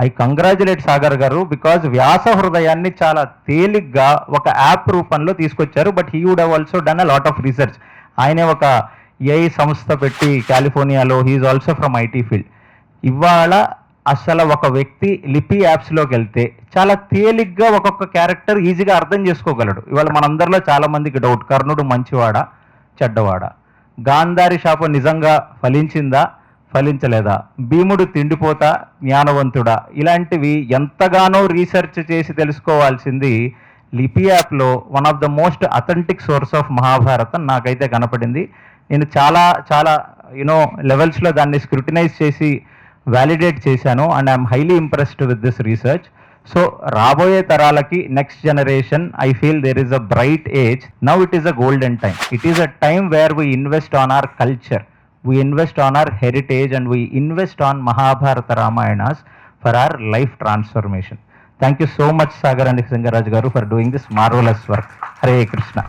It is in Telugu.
ఐ కంగ్రాచులేట్ సాగర్ గారు బికాజ్ వ్యాస హృదయాన్ని చాలా తేలిగ్గా ఒక యాప్ రూపంలో తీసుకొచ్చారు. But he would have also done a lot of research. ఆయనే ఒక ఏఐ సంస్థ పెట్టి కాలిఫోర్నియాలో, he's also from IT field. ఇవాళ అసలు ఒక వ్యక్తి లిపి యాప్స్లోకి వెళ్తే చాలా తేలిగ్గా ఒక్కొక్క క్యారెక్టర్ ఈజీగా అర్థం చేసుకోగలడు. ఇవాళ మనందరిలో చాలా మందికి డౌట్, కర్ణుడు మంచివాడా చెడ్డవాడా, గాంధారి శాపం నిజంగా ఫలించిందా ఫలించలేదా, భీముడు తిండిపోతా జ్ఞానవంతుడా, ఇలాంటివి ఎంతగానో రీసెర్చ్ చేసి తెలుసుకోవాల్సింది లిపి యాప్లో one of the most authentic source of Mahabharatam నాకైతే కనపడింది. నేను చాలా చాలా యూనో లెవెల్స్లో దాన్ని స్క్రూటినైజ్ చేసి వ్యాలిడేట్ చేశాను and I'm highly impressed with this research. So రాబోయే తరాలకి next generation I feel there is a bright age. Now it is a golden time. It is a time where we invest on our culture, we invest on our heritage, and we invest on Mahabharata Ramayanas for our life transformation. Thank you so much Sagar and Singaraj garu for doing this marvelous work. Hare Krishna.